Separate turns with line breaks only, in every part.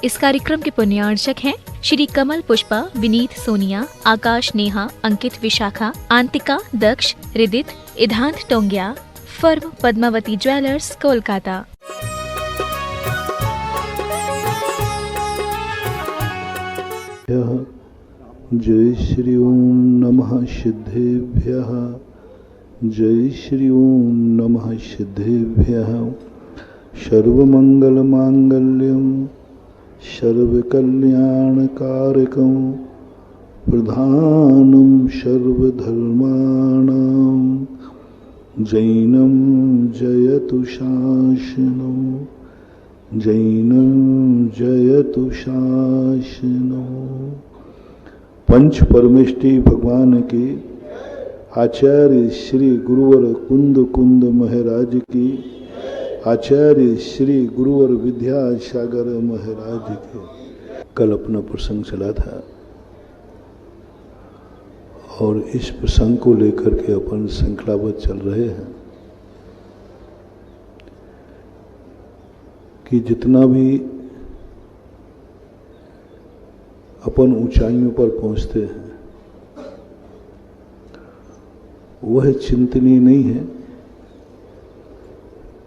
इस कार्यक्रम के पुण्यार्चक हैं श्री कमल पुष्पा, विनीत सोनिया, आकाश नेहा, अंकित विशाखा, आंतिका, दक्ष, रिदित, इधांत टोंगिया, फर्म पद्मावती ज्वेलर्स, कोलकाता।
जय श्री ओम नमः सिद्धेभ्यः। जय श्री ओम नमः सिद्धेभ्यः। सर्वमंगलमांगल्यं सर्वकल्याणकारकं प्रधानं सर्वधर्माणां जैनं जयतु शासनं। जैनं जयतु शासनं। पंच परमेष्टि भगवान की, आचार्य श्री गुरुवर कुंद महाराज की, आचार्य श्री गुरुवर विद्यासागर महाराज के। कल अपना प्रसंग चला था और इस प्रसंग को लेकर के अपन श्रृंखलाबद्ध चल रहे हैं कि जितना भी अपन ऊंचाइयों पर पहुंचते हैं वह चिंतनीय नहीं है,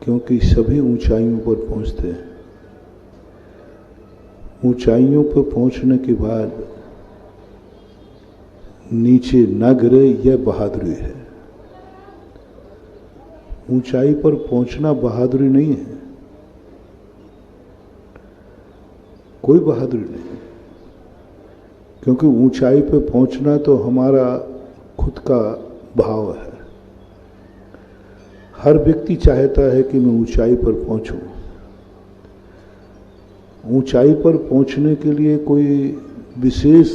क्योंकि सभी ऊंचाइयों पर पहुंचते हैं। ऊंचाइयों पर पहुंचने के बाद नीचे न गिरे यह बहादुरी है। ऊंचाई पर पहुंचना बहादुरी नहीं है, कोई बहादुरी नहीं, क्योंकि ऊंचाई पर पहुंचना तो हमारा खुद का भाव है। हर व्यक्ति चाहता है कि मैं ऊंचाई पर पहुंचूं। ऊंचाई पर पहुंचने के लिए कोई विशेष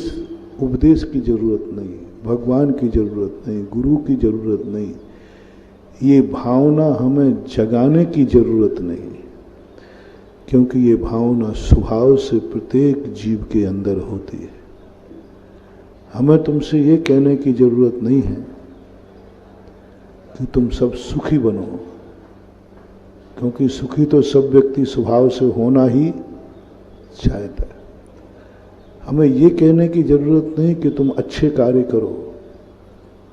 उपदेश की जरूरत नहीं, भगवान की जरूरत नहीं, गुरु की जरूरत नहीं। ये भावना हमें जगाने की जरूरत नहीं, क्योंकि ये भावना स्वभाव से प्रत्येक जीव के अंदर होती है। हमें तुमसे ये कहने की जरूरत नहीं है कि तुम सब सुखी बनो, क्योंकि सुखी तो सब व्यक्ति स्वभाव से होना ही चाहता है। हमें ये कहने की जरूरत नहीं कि तुम अच्छे कार्य करो,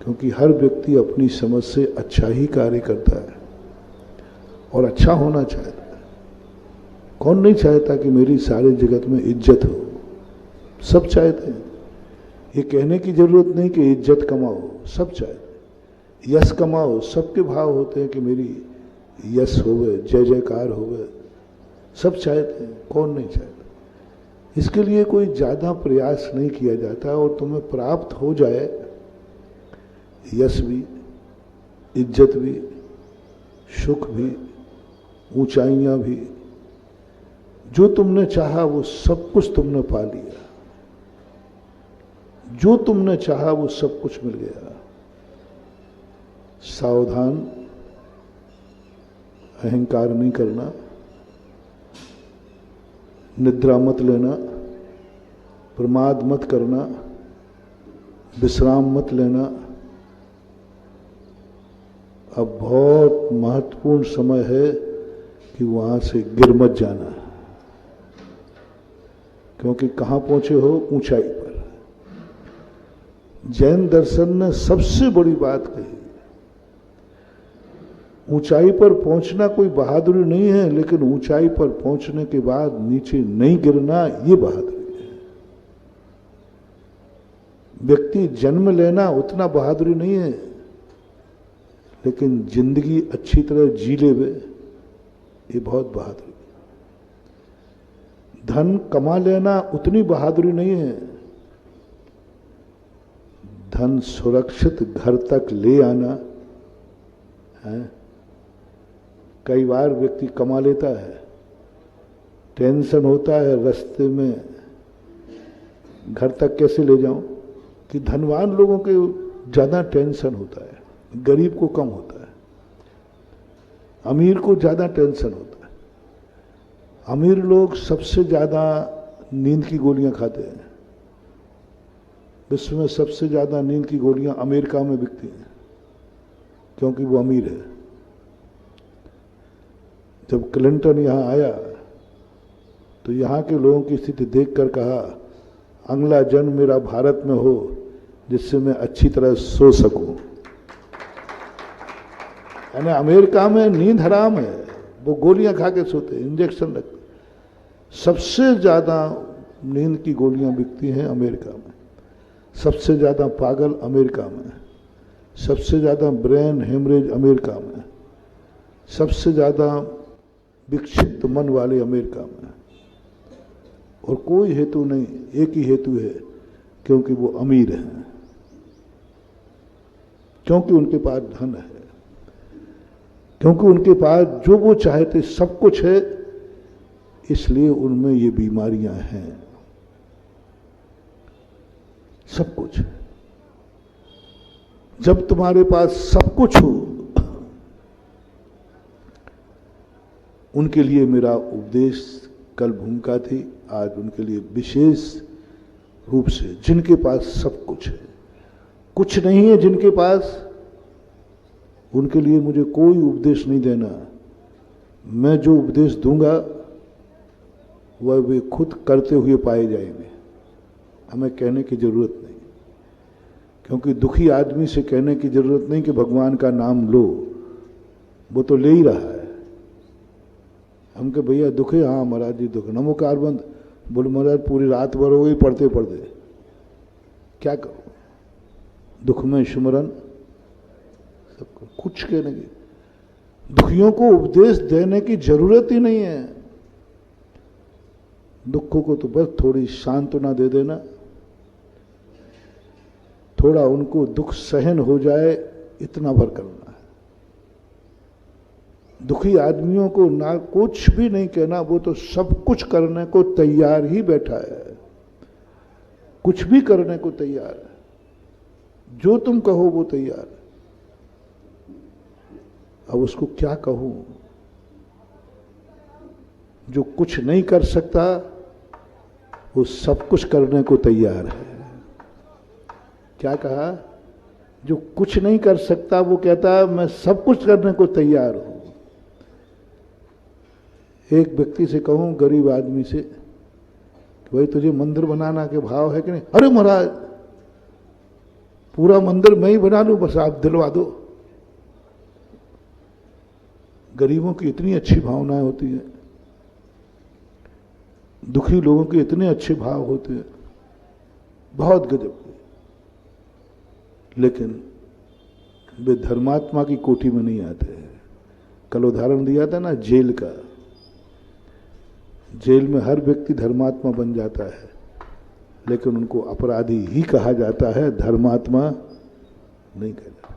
क्योंकि हर व्यक्ति अपनी समझ से अच्छा ही कार्य करता है और अच्छा होना चाहता है। कौन नहीं चाहता कि मेरी सारे जगत में इज्जत हो? सब चाहते हैं। ये कहने की जरूरत नहीं कि इज्जत कमाओ, सब चाहते हैं। यश कमाओ, सबके भाव होते हैं कि मेरी यश होवे, जय जयकार होवे, सब चाहते हैं। कौन नहीं चाहता? इसके लिए कोई ज़्यादा प्रयास नहीं किया जाता और तुम्हें प्राप्त हो जाए यश भी, इज्जत भी, सुख भी, ऊंचाइयां भी, जो तुमने चाहा वो सब कुछ तुमने पा लिया। जो तुमने चाहा वो सब कुछ मिल गया। सावधान, अहंकार नहीं करना, निद्रा मत लेना, प्रमाद मत करना, विश्राम मत लेना। अब बहुत महत्वपूर्ण समय है कि वहां से गिर मत जाना, क्योंकि कहां पहुंचे हो? ऊंचाई पर। जैन दर्शन ने सबसे बड़ी बात कही, ऊंचाई पर पहुंचना कोई बहादुरी नहीं है, लेकिन ऊंचाई पर पहुंचने के बाद नीचे नहीं गिरना, ये बहादुरी है। व्यक्ति जन्म लेना उतना बहादुरी नहीं है, लेकिन जिंदगी अच्छी तरह जी लेवे, ये बहुत बहादुरी है। धन कमा लेना उतनी बहादुरी नहीं है, धन सुरक्षित घर तक ले आना है। कई बार व्यक्ति कमा लेता है, टेंशन होता है रास्ते में घर तक कैसे ले जाऊं, कि धनवान लोगों के ज़्यादा टेंशन होता है, गरीब को कम होता है। अमीर को ज़्यादा टेंशन होता है। अमीर लोग सबसे ज़्यादा नींद की गोलियां खाते हैं। विश्व में सबसे ज़्यादा नींद की गोलियां अमेरिका में बिकती हैं, क्योंकि वो अमीर है। जब क्लिंटन यहाँ आया तो यहाँ के लोगों की स्थिति देखकर कहा, अगला जन्म मेरा भारत में हो जिससे मैं अच्छी तरह सो सकूं। यानी अमेरिका में नींद हराम है, वो गोलियां खा के सोते, इंजेक्शन लगते। सबसे ज़्यादा नींद की गोलियां बिकती हैं अमेरिका में, सबसे ज़्यादा पागल अमेरिका में, सबसे ज़्यादा ब्रेन हेमरेज अमेरिका में, सबसे ज़्यादा विक्षिप्त मन वाले अमेरिका में। और कोई हेतु नहीं, एक ही हेतु है, क्योंकि वो अमीर हैं, क्योंकि उनके पास धन है, क्योंकि उनके पास जो वो चाहते सब कुछ है, इसलिए उनमें ये बीमारियां हैं। सब कुछ। जब तुम्हारे पास सब कुछ हो, उनके लिए मेरा उपदेश कल भूमिका थी, आज उनके लिए विशेष रूप से, जिनके पास सब कुछ है। कुछ नहीं है जिनके पास, उनके लिए मुझे कोई उपदेश नहीं देना। मैं जो उपदेश दूंगा वह वे खुद करते हुए पाए जाएंगे, हमें कहने की जरूरत नहीं। क्योंकि दुखी आदमी से कहने की जरूरत नहीं कि भगवान का नाम लो, वो तो ले ही रहा है। हम कहे भैया दुख है, हाँ महाराज जी दुख, नमोकार बंद, बोले महाराज पूरी रात भर हो गई पढ़ते पढ़ते, क्या करो, दुख में सुमरन सबको। कुछ कहने की, दुखियों को उपदेश देने की जरूरत ही नहीं है। दुखों को तो बस थोड़ी सांत्वना दे देना, थोड़ा उनको दुख सहन हो जाए, इतना भर करना है। दुखी आदमियों को ना कुछ भी नहीं कहना, वो तो सब कुछ करने को तैयार ही बैठा है, कुछ भी करने को तैयार है, जो तुम कहो वो तैयार है। अब उसको क्या कहूं? जो कुछ नहीं कर सकता वो सब कुछ करने को तैयार है। क्या कहा? जो कुछ नहीं कर सकता वो कहता है मैं सब कुछ करने को तैयार हूं। एक व्यक्ति से कहूं, गरीब आदमी से, कि भाई तुझे मंदिर बनाना के भाव है कि नहीं? अरे महाराज पूरा मंदिर मैं ही बना लूं, बस आप दिलवा दो। गरीबों की इतनी अच्छी भावनाएं होती हैं, दुखी लोगों के इतने अच्छे भाव होते हैं, बहुत गजब के, लेकिन वे धर्मात्मा की कोटि में नहीं आते हैं। कल उदाहरण दिया था ना जेल का, जेल में हर व्यक्ति धर्मात्मा बन जाता है, लेकिन उनको अपराधी ही कहा जाता है, धर्मात्मा नहीं कहा जाता।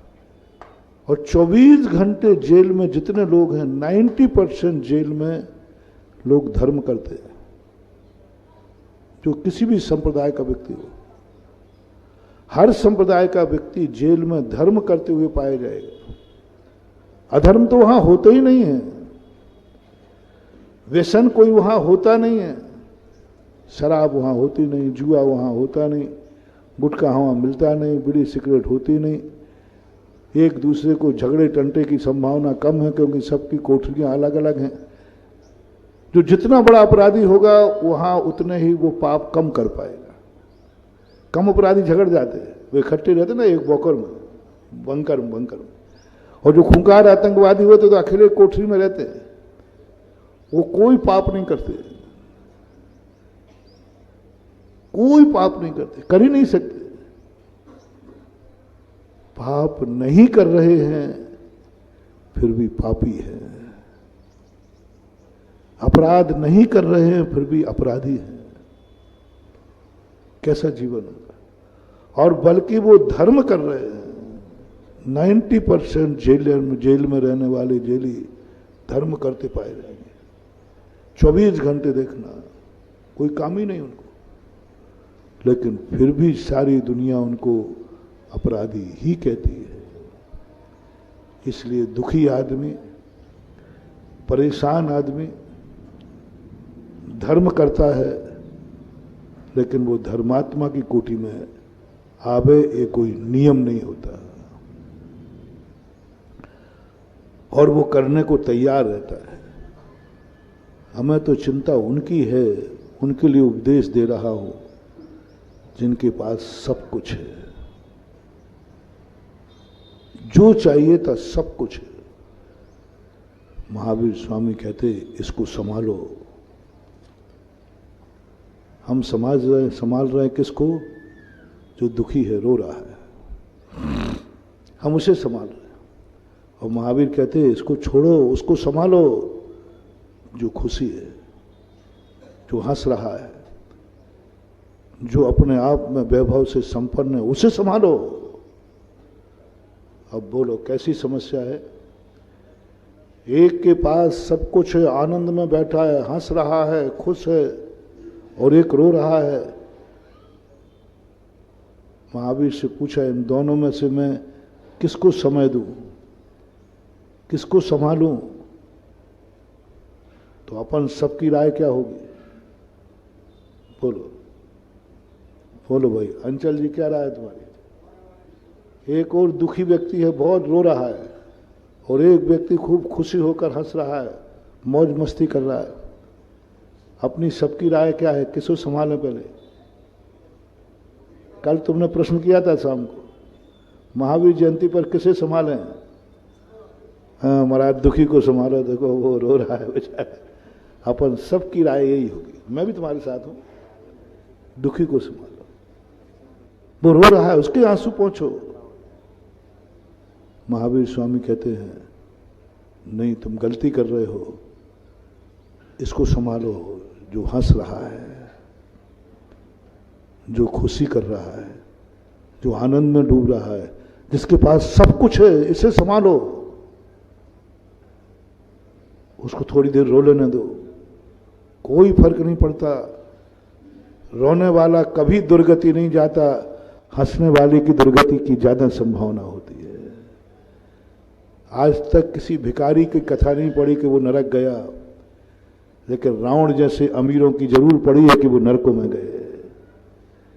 और 24 घंटे जेल में जितने लोग हैं, 90% जेल में लोग धर्म करते हैं, जो किसी भी संप्रदाय का व्यक्ति हो। हर संप्रदाय का व्यक्ति जेल में धर्म करते हुए पाया जाएगा। अधर्म तो वहां होता ही नहीं है, व्यसन कोई वहां होता नहीं है, शराब वहां होती नहीं, जुआ वहां होता नहीं, गुटखा वहां मिलता नहीं, बीड़ी सिगरेट होती नहीं। एक दूसरे को झगड़े टंटे की संभावना कम है, क्योंकि सबकी कोठरियां अलग अलग हैं। जो जितना बड़ा अपराधी होगा वहां उतने ही वो पाप कम कर पाएगा। कम अपराधी झगड़ जाते हैं, वे इकट्ठे रहते ना एक बॉकर में, बंकर में। और जो खूंखार आतंकवादी होते तो अकेले कोठरी में रहते हैं, वो कोई पाप नहीं करते, कोई पाप नहीं करते, कर ही नहीं सकते। पाप नहीं कर रहे हैं फिर भी पापी है, अपराध नहीं कर रहे हैं फिर भी अपराधी हैं। कैसा जीवन होगा? और बल्कि वो धर्म कर रहे हैं। 90% जेल में रहने वाले जेली धर्म करते पाए जाएंगे। 24 घंटे देखना, कोई काम ही नहीं उनको, लेकिन फिर भी सारी दुनिया उनको अपराधी ही कहती है। इसलिए दुखी आदमी, परेशान आदमी धर्म करता है, लेकिन वो धर्मात्मा की कोटि में आवे, ये कोई नियम नहीं होता, और वो करने को तैयार रहता है। हमें तो चिंता उनकी है, उनके लिए उपदेश दे रहा हूं जिनके पास सब कुछ है, जो चाहिए था सब कुछ है। महावीर स्वामी कहते इसको संभालो। हम संभाल रहे हैं किसको? जो दुखी है, रो रहा है, हम उसे संभाल रहे हैं। और महावीर कहते हैं इसको छोड़ो, उसको संभालो जो खुशी है, जो हंस रहा है, जो अपने आप में वैभव से संपन्न है, उसे संभालो। अब बोलो कैसी समस्या है? एक के पास सब कुछ है, आनंद में बैठा है, हंस रहा है, खुश है, और एक रो रहा है। महावीर से पूछा इन दोनों में से मैं किसको समय दूं, किसको संभालूं? तो अपन सबकी राय क्या होगी? बोलो बोलो भाई। अंचल जी क्या राय है तुम्हारी? एक और दुखी व्यक्ति है, बहुत रो रहा है, और एक व्यक्ति खूब खुशी होकर हंस रहा है, मौज मस्ती कर रहा है। अपनी सबकी राय क्या है? किसको संभालें पहले? कल तुमने प्रश्न किया था शाम को, महावीर जयंती पर किसे संभालें? हाँ महाराज दुखी को संभालो, देखो वो रो रहा है बेचारा। अपन सबकी राय यही होगी, मैं भी तुम्हारे साथ हूं, दुखी को संभालो। वो रो रहा है, उसके आंसू पहुंचो। महावीर स्वामी कहते हैं नहीं, तुम गलती कर रहे हो, इसको संभालो जो हंस रहा है, जो खुशी कर रहा है, जो आनंद में डूब रहा है, जिसके पास सब कुछ है, इसे संभालो। उसको थोड़ी देर रो लेने दो, कोई फर्क नहीं पड़ता। रोने वाला कभी दुर्गति नहीं जाता, हंसने वाले की दुर्गति की ज्यादा संभावना होती है। आज तक किसी भिखारी की कथा नहीं पड़ी कि वो नरक गया, लेकिन रावण जैसे अमीरों की जरूर पड़ी है कि वो नरकों में गए।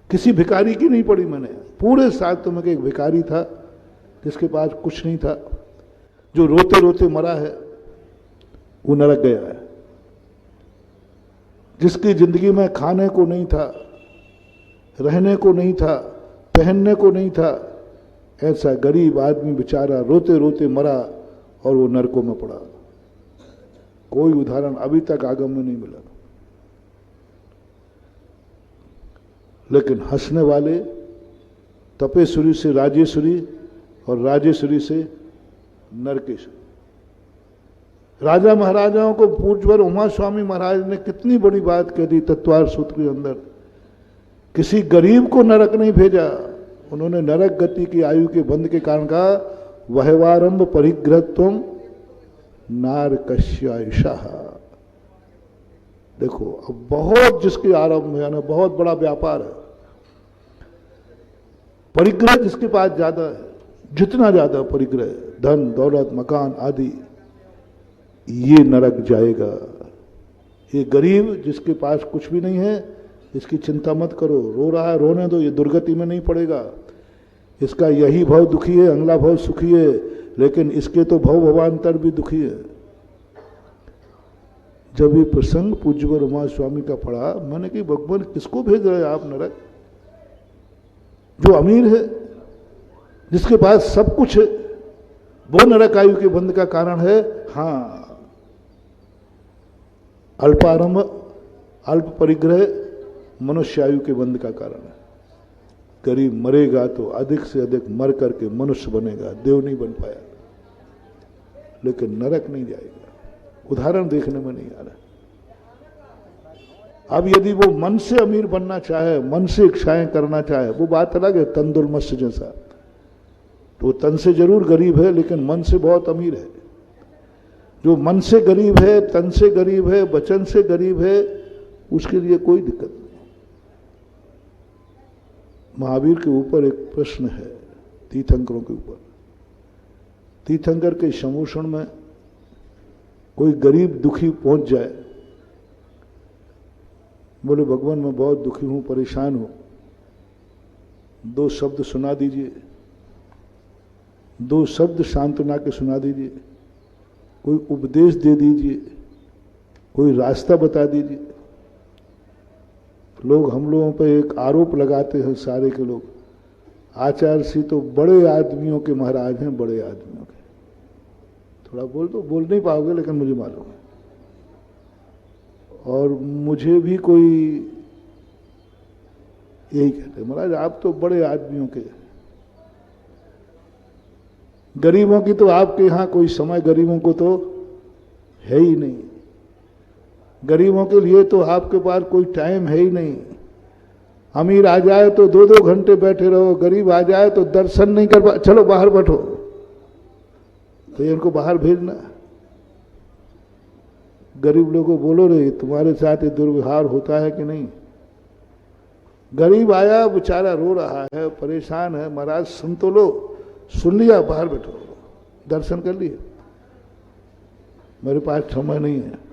किसी भिखारी की नहीं पड़ी मैंने। पूरे साथ में एक भिखारी था जिसके पास कुछ नहीं था, जो रोते रोते मरा है, वो नरक गया है। जिसकी जिंदगी में खाने को नहीं था, रहने को नहीं था, पहनने को नहीं था, ऐसा गरीब आदमी बेचारा रोते रोते मरा और वो नरकों में पड़ा। कोई उदाहरण अभी तक आगम में नहीं मिला। लेकिन हंसने वाले तपेश्वरी से राजेश्वरी और राजेश्वरी से नरकेश्वरी। राजा महाराजाओं को पूज्यवर उमा स्वामी महाराज ने कितनी बड़ी बात कह दी तत्वार सूत्र के अंदर। किसी गरीब को नरक नहीं भेजा, उन्होंने नरक गति की आयु के बंध के कारण कहा वहवारंभ परिग्रहत्वम नारकस्यायुषा। देखो अब बहुत जिसके आरंभ है ना, बहुत बड़ा व्यापार है, परिग्रह जिसके पास ज्यादा है, जितना ज्यादा परिग्रह, धन दौलत मकान आदि, ये नरक जाएगा। ये गरीब जिसके पास कुछ भी नहीं है, इसकी चिंता मत करो, रो रहा है रोने दो, ये दुर्गति में नहीं पड़ेगा। इसका यही भव दुखी है, अगला भव सुखी है, लेकिन इसके तो भव भवांतर भी दुखी है। जब ये प्रसंग पूज्यवर उमा स्वामी का पढ़ा, मैंने कहा भगवान किसको भेज रहे आप नरक? जो अमीर है, जिसके पास सब कुछ है, वो नरक आयु के बंध का कारण है। हाँ, अल्पारंभ अल्प परिग्रह मनुष्य आयु के बंध का कारण है। गरीब मरेगा तो अधिक से अधिक मर करके मनुष्य बनेगा, देव नहीं बन पाया, लेकिन नरक नहीं जाएगा। उदाहरण देखने में नहीं आ रहा। अब यदि वो मन से अमीर बनना चाहे, मन से इच्छाएं करना चाहे, वो बात अलग है, तंदुल मत्स्य जैसा, तो तन से जरूर गरीब है लेकिन मन से बहुत अमीर है। जो मन से गरीब है, तन से गरीब है, वचन से गरीब है, उसके लिए कोई दिक्कत नहीं। महावीर के ऊपर एक प्रश्न है, तीर्थंकरों के ऊपर। तीर्थंकर के समूषण में कोई गरीब दुखी पहुंच जाए, बोले भगवान मैं बहुत दुखी हूं, परेशान हूं, 2 शब्द सुना दीजिए, 2 शब्द सांत्वना के सुना दीजिए, कोई उपदेश दे दीजिए, कोई रास्ता बता दीजिए। लोग हम लोगों पर एक आरोप लगाते हैं सारे के लोग, आचार्य श्री तो बड़े आदमियों के महाराज हैं, बड़े आदमियों के। थोड़ा बोल दो, बोल नहीं पाओगे लेकिन मुझे मालूम है। और मुझे भी कोई यही कहते हैं, महाराज आप तो बड़े आदमियों के। गरीबों की तो आपके यहां कोई समय, गरीबों को तो है ही नहीं। गरीबों के लिए तो आपके पास कोई टाइम है ही नहीं। अमीर आ जाए तो 2-2 घंटे बैठे रहो, गरीब आ जाए तो दर्शन नहीं कर पा, चलो बाहर बैठो, तो ये उनको बाहर भेजना। गरीब लोगों को बोलो रे तुम्हारे साथ ये दुर्व्यवहार होता है कि नहीं। गरीब आया बेचारा रो रहा है, परेशान है, महाराज सुन तो लो, सुन लिया, बाहर बैठो, दर्शन कर लिए। मेरे पास समय नहीं है।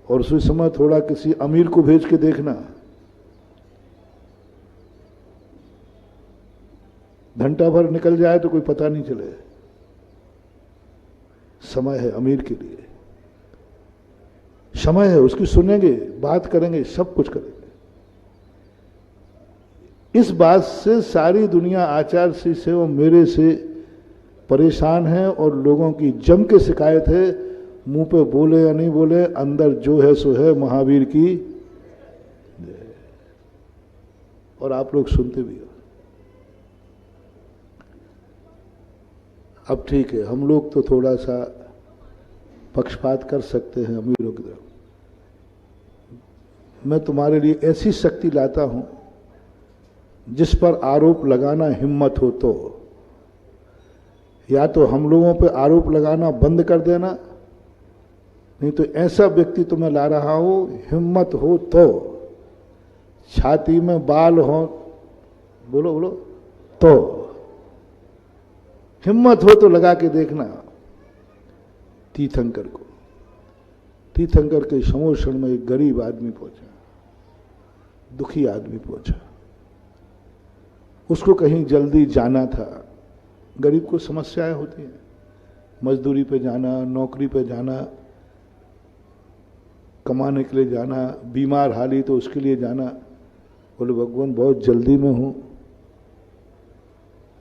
और उसी समय थोड़ा किसी अमीर को भेज के देखना, घंटा भर निकल जाए तो कोई पता नहीं चले। समय है अमीर के लिए, समय है, उसकी सुनेंगे, बात करेंगे, सब कुछ करेंगे। इस बात से सारी दुनिया आचार्य श्री से और मेरे से परेशान है और लोगों की जम के शिकायत है। मुंह पे बोले या नहीं बोले, अंदर जो है सो है, महावीर की। और आप लोग सुनते भी हो। अब ठीक है, हम लोग तो थोड़ा सा पक्षपात कर सकते हैं अमीरों की तरफ। मैं तुम्हारे लिए ऐसी शक्ति लाता हूं जिस पर आरोप लगाना हिम्मत हो तो। या तो हम लोगों पे आरोप लगाना बंद कर देना, नहीं तो ऐसा व्यक्ति तुम्हें ला रहा हूं, हिम्मत हो तो, छाती में बाल हो, बोलो बोलो, तो हिम्मत हो तो लगा के देखना। तीर्थंकर को, तीर्थंकर के समोषण में एक गरीब आदमी पहुंचा, दुखी आदमी पहुंचा, उसको कहीं जल्दी जाना था। गरीब को समस्याएं होती हैं, मजदूरी पे जाना, नौकरी पे जाना, कमाने के लिए जाना, बीमार हाली तो उसके लिए जाना। बोले भगवान बहुत जल्दी में हूं,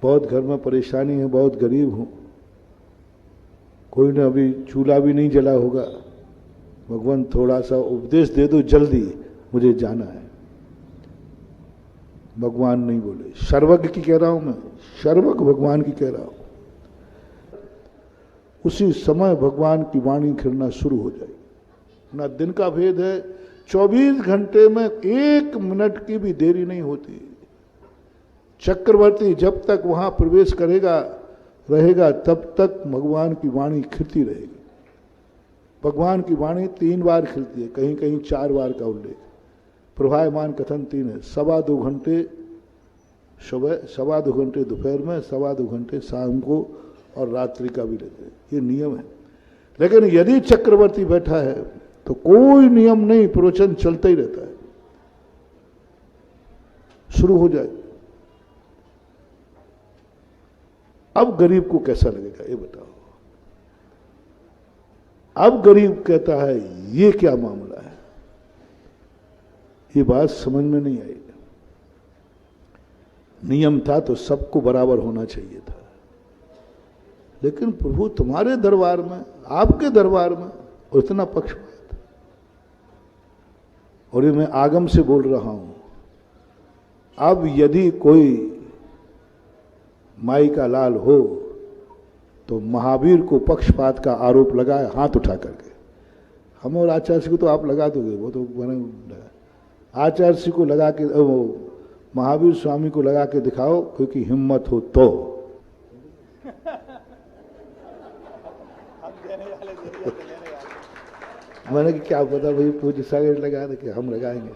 बहुत घर में परेशानी है, बहुत गरीब हूं, कोई ने अभी चूल्हा भी नहीं जला होगा, भगवान थोड़ा सा उपदेश दे दो, जल्दी मुझे जाना है। भगवान नहीं बोले, सर्वज्ञ की कह रहा हूं मैं, सर्वज्ञ भगवान की कह रहा हूं। उसी समय भगवान की वाणी खिलना शुरू हो जाएगी। ना दिन का भेद है, 24 घंटे में 1 मिनट की भी देरी नहीं होती। चक्रवर्ती जब तक वहां प्रवेश करेगा रहेगा तब तक भगवान की वाणी खिलती रहेगी। भगवान की वाणी 3 बार खिलती है, कहीं कहीं 4 बार का उल्लेख। प्रभायमान कथन 3 है, 2.25 घंटे सुबह, 2.25 घंटे दोपहर में, 2.25 घंटे शाम को, और रात्रि का भी रहते हैं। ये नियम है। लेकिन यदि चक्रवर्ती बैठा है तो कोई नियम नहीं, प्रवचन चलता ही रहता है, शुरू हो जाए। अब गरीब को कैसा लगेगा ये बताओ। अब गरीब कहता है ये क्या मामला है, ये बात समझ में नहीं आई। नियम था तो सबको बराबर होना चाहिए था, लेकिन प्रभु तुम्हारे दरबार में, आपके दरबार में इतना पक्षपात। और ये मैं आगम से बोल रहा हूं। अब यदि कोई माई का लाल हो तो महावीर को पक्षपात का आरोप लगाए हाथ उठा करके। हम और आचार्य को तो आप लगा दोगे, वो तो आचार्य को लगा के, वो महावीर स्वामी को लगा के दिखाओ, क्योंकि हिम्मत हो तो। मैंने कि क्या पता भाई पूज्य सागर लगा दे, कि हम लगाएंगे।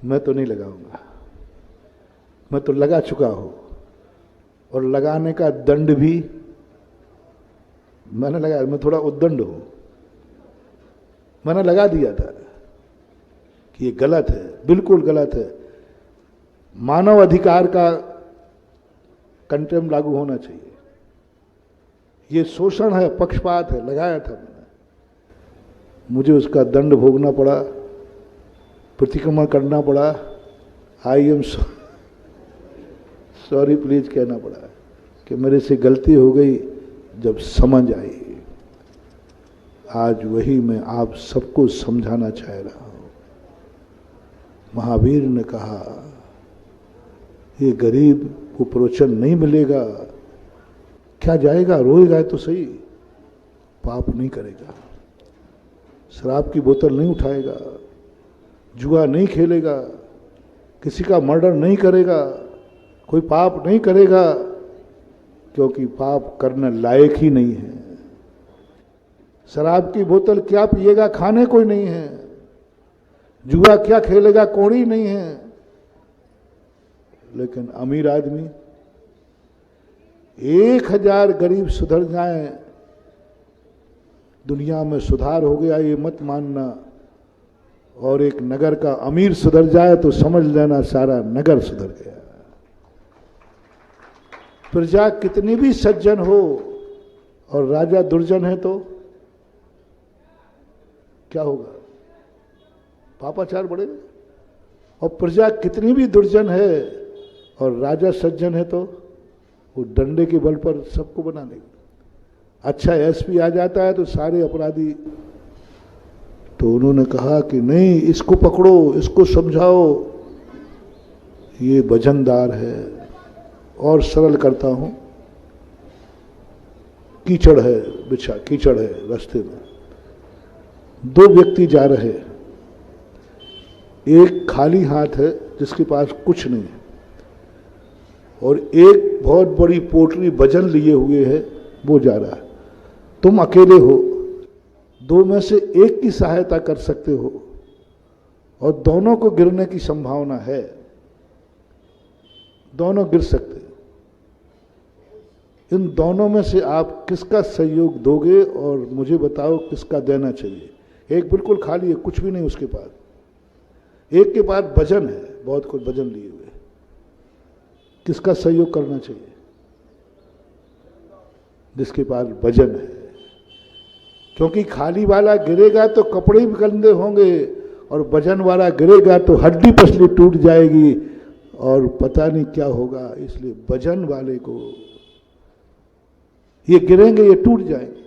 मैं तो नहीं लगाऊंगा, मैं तो लगा चुका हूं, और लगाने का दंड भी मैंने लगाया। मैं थोड़ा उद्दंड हूं, मैंने लगा दिया था कि ये गलत है, बिल्कुल गलत है। मानव अधिकार का कंटेम लागू होना चाहिए। ये शोषण है, पक्षपात है, लगाया था मैंने। मुझे उसका दंड भोगना पड़ा, प्रतिक्रमण करना पड़ा, आई एम सॉरी प्लीज कहना पड़ा कि मेरे से गलती हो गई जब समझ आई। आज वही मैं आप सबको समझाना चाह रहा हूं। महावीर ने कहा ये गरीब को प्रवचन नहीं मिलेगा, क्या जाएगा, रोएगा तो सही, पाप नहीं करेगा, शराब की बोतल नहीं उठाएगा, जुआ नहीं खेलेगा, किसी का मर्डर नहीं करेगा, कोई पाप नहीं करेगा, क्योंकि पाप करने लायक ही नहीं है। शराब की बोतल क्या पिएगा, खाने कोई नहीं है। जुआ क्या खेलेगा, कौड़ी नहीं है। लेकिन अमीर आदमी 1000 गरीब सुधर जाएं, दुनिया में सुधार हो गया ये मत मानना। और एक नगर का अमीर सुधर जाए तो समझ लेना सारा नगर सुधर गया। प्रजा कितनी भी सज्जन हो और राजा दुर्जन है तो क्या होगा, पापाचार बढ़ेगा। और प्रजा कितनी भी दुर्जन है और राजा सज्जन है तो वो डंडे के बल पर सबको बना देगा। अच्छा एसपी आ जाता है तो सारे अपराधी, तो उन्होंने कहा कि नहीं, इसको पकड़ो, इसको समझाओ, ये वजनदार है। और सरल करता हूं, कीचड़ है, बिछा कीचड़ है रास्ते में, 2 व्यक्ति जा रहे, एक खाली हाथ है जिसके पास कुछ नहीं है, और एक बहुत बड़ी पोटली वजन लिए हुए है, वो जा रहा है। तुम अकेले हो, 2 में से एक की सहायता कर सकते हो और दोनों को गिरने की संभावना है, दोनों गिर सकते हैं। इन दोनों में से आप किसका सहयोग दोगे और मुझे बताओ किसका देना चाहिए। एक बिल्कुल खाली है, कुछ भी नहीं उसके पास, एक के पास वजन है, बहुत कुछ वजन लिए हुए, किसका सहयोग करना चाहिए? जिसके पास वजन है, क्योंकि खाली वाला गिरेगा तो कपड़े भी गंदे होंगे और वजन वाला गिरेगा तो हड्डी पसली टूट जाएगी और पता नहीं क्या होगा। इसलिए वजन वाले को, ये गिरेंगे ये टूट जाएंगे।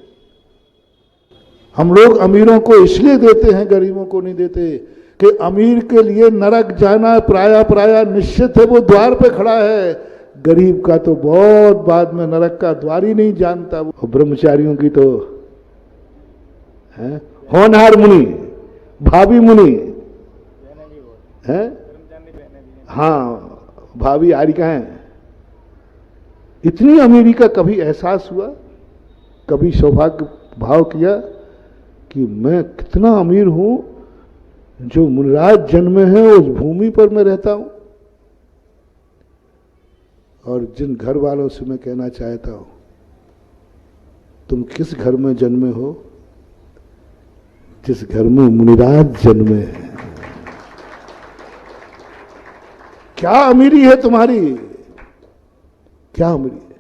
हम लोग अमीरों को इसलिए देते हैं, गरीबों को नहीं देते, कि अमीर के लिए नरक जाना प्राय निश्चित है, वो द्वार पे खड़ा है। गरीब का तो बहुत बाद में नरक का द्वार ही नहीं जानता। वो ब्रह्मचारियों की तो है, होनहार मुनि, भाभी मुनि है, हाँ भाभी आरिका है। इतनी अमीरी का कभी एहसास हुआ, कभी सौभाग्य भाव किया कि मैं कितना अमीर हूं, जो मुनिराज जन्मे हैं उस भूमि पर मैं रहता हूं। और जिन घर वालों से मैं कहना चाहता हूं, तुम किस घर में जन्मे हो? जिस घर में मुनिराज जन्मे हैं। क्या अमीरी है तुम्हारी, क्या अमीरी है?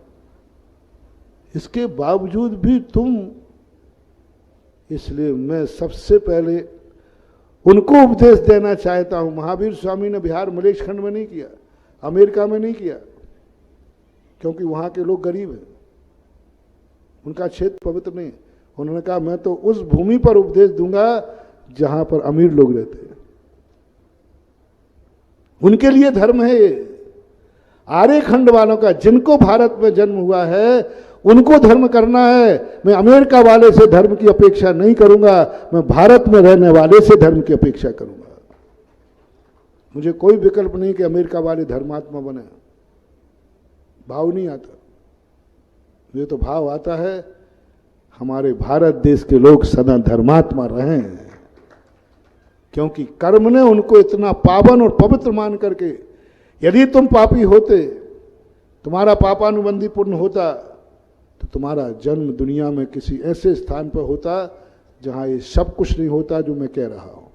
इसके बावजूद भी तुम, इसलिए मैं सबसे पहले उनको उपदेश देना चाहता हूं। महावीर स्वामी ने बिहार मलेच्छ खंड में नहीं किया, अमेरिका में नहीं किया, क्योंकि वहां के लोग गरीब हैं, उनका क्षेत्र पवित्र नहीं। उन्होंने कहा मैं तो उस भूमि पर उपदेश दूंगा जहां पर अमीर लोग रहते हैं, उनके लिए धर्म है ये। आर्य खंड वालों का, जिनको भारत में जन्म हुआ है उनको धर्म करना है। मैं अमेरिका वाले से धर्म की अपेक्षा नहीं करूंगा, मैं भारत में रहने वाले से धर्म की अपेक्षा करूंगा। मुझे कोई विकल्प नहीं कि अमेरिका वाले धर्मात्मा बने, भाव नहीं आता। मुझे तो भाव आता है हमारे भारत देश के लोग सदा धर्मात्मा रहें, क्योंकि कर्म ने उनको इतना पावन और पवित्र मान करके, यदि तुम पापी होते, तुम्हारा पापानुबंधी पूर्ण होता, तो तुम्हारा जन्म दुनिया में किसी ऐसे स्थान पर होता जहां ये सब कुछ नहीं होता जो मैं कह रहा हूं।